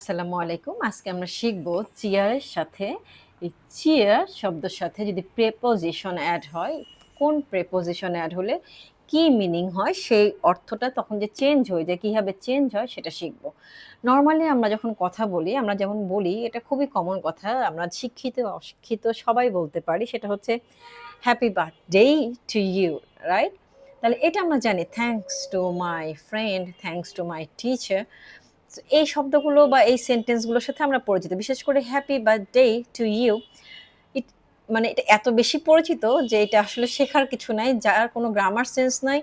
আসসালামু আলাইকুম। আজকে আমরা শিখব চেয়ারের সাথে এই চেয়ার শব্দের সাথে যদি প্রেপোজিশন অ্যাড হয়, কোন প্রেপোজিশন অ্যাড হলে কি মিনিং হয় সেই অর্থটা তখন যে চেঞ্জ হয়ে যায়, কিভাবে চেঞ্জ হয় সেটা শিখব। নরমালি আমরা যখন কথা বলি, আমরা যেমন বলি এটা খুবই কমন কথা। আমরা শিক্ষিত, অশিক্ষিত সবাই বলতে পারি। সেটা হচ্ছে happy birthday to you, right? তাহলে এটা আমরা জানি thanks to my friend, thanks to my teacher. এই শব্দগুলো বা এই সেন্টেন্সগুলোর সাথে আমরা পরিচিত। বিশেষ করে হ্যাপি বার্থডে টু ইউ ইট মানে এটা এত বেশি পরিচিত যে এটা আসলে শেখার কিছু নাই। যার কোনো গ্রামার সেন্স নাই,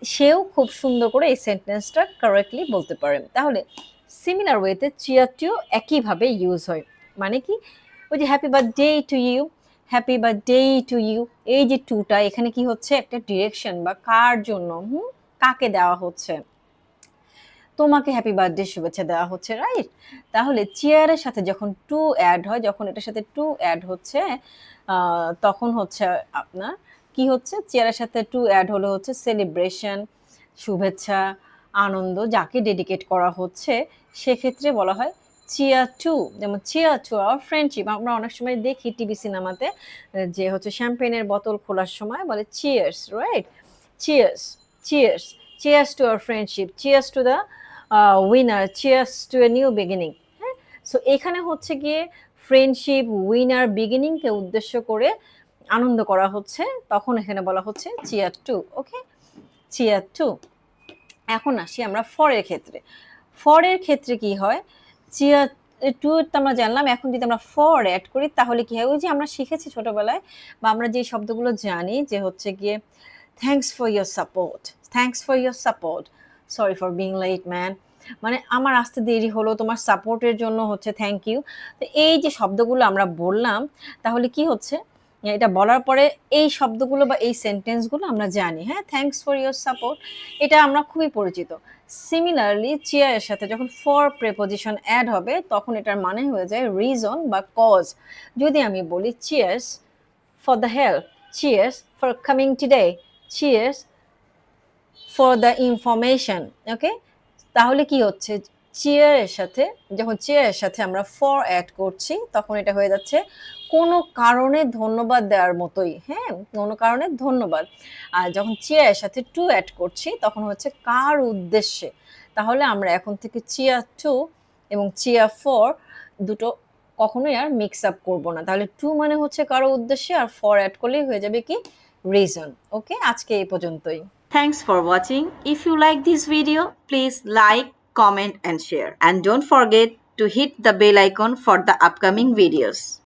সেও খুব সুন্দর করে এই সেন্টেন্সটা কারেক্টলি বলতে পারে। তাহলে সিমিলার ওয়েতে চিয়ার টুও একইভাবে ইউজ হয়। মানে কি? ওই যে happy birthday to you, happy birthday to you, এই যে টুটা এখানে কি হচ্ছে একটা ডিরেকশন বা কার জন্য, কাকে দেওয়া হচ্ছে, তোমাকে হ্যাপি বার্থডে শুভেচ্ছা দেওয়া হচ্ছে, রাইট? তাহলে চেয়ারের সাথে যখন টু অ্যাড হয়, যখন এটার সাথে টু অ্যাড হচ্ছে, তখন হচ্ছে আপনার কি হচ্ছে, চেয়ারের সাথে টু অ্যাড হলে হচ্ছে সেলিব্রেশন, শুভেচ্ছা, আনন্দ যাকে ডেডিকেট করা হচ্ছে সেক্ষেত্রে বলা হয় চিয়ার টু। যেমন চিয়ার টু আওয়ার ফ্রেন্ডশিপ, আমরা অনেক সময় দেখি টিভি সিনেমাতে যে হচ্ছে শ্যাম্পেনের বোতল খোলার সময় বলে cheers, right? Cheers, cheers, cheers to our friendship, cheers to the winner, cheers to a new beginning. হ্যাঁ, সো এখানে হচ্ছে গিয়ে ফ্রেন্ডশিপ, উইনার, বিগিনিংকে উদ্দেশ্য করে আনন্দ করা হচ্ছে, তখন এখানে বলা হচ্ছে চিয়ার টু। ওকে, চিয়ার টু। এখন আসি আমরা ফরের ক্ষেত্রে। ফরের ক্ষেত্রে কি হয়, চিয়ার টু তো আমরা জানলাম, এখন যদি আমরা ফর অ্যাড করি তাহলে কি হয়, ওই যে আমরা শিখেছি ছোটবেলায় বা আমরা যে শব্দগুলো জানি যে হচ্ছে গিয়ে thanks for your support, thanks for your support, sorry for being late man, মানে আমার আসতে দেরি হলো, তোমার সাপোর্টের জন্য হচ্ছে থ্যাংক ইউ। তো এই যে শব্দগুলো আমরা বললাম, তাহলে কি হচ্ছে, এটা বলার পরে এই শব্দগুলো বা এই সেন্টেন্সগুলো আমরা জানি। হ্যাঁ, থ্যাঙ্কস ফর ইয়োর সাপোর্ট, এটা আমরা খুবই পরিচিত। সিমিলারলি চেয়ারের সাথে যখন ফর প্রেপোজিশন অ্যাড হবে তখন এটার মানে হয়ে যায় রিজন বা কজ। যদি আমি বলি cheers for the help, cheers for coming today, cheers for the information, okay? তাহলে কি হচ্ছে, চেয়ারের সাথে যখন চেয়ারের সাথে আমরা ফর অ্যাড করছি তখন এটা হয়ে যাচ্ছে কোনো কারণে ধন্যবাদ দেওয়ার মতোই। হ্যাঁ, কোনো কারণে ধন্যবাদ। আর যখন চেয়ারের সাথে টু অ্যাড করছি তখন হচ্ছে কার উদ্দেশ্যে। তাহলে আমরা এখন থেকে চেয়ার টু এবং চেয়ার ফর দুটো কখনোই আর মিক্স আপ করবো না। তাহলে টু মানে হচ্ছে কারো উদ্দেশ্যে, আর ফর অ্যাড করলেই হয়ে যাবে কি রিজন। ওকে, আজকে এই পর্যন্তই। Thanks for watching. If you like this video, please like, comment and share. And don't forget to hit the bell icon for the upcoming videos.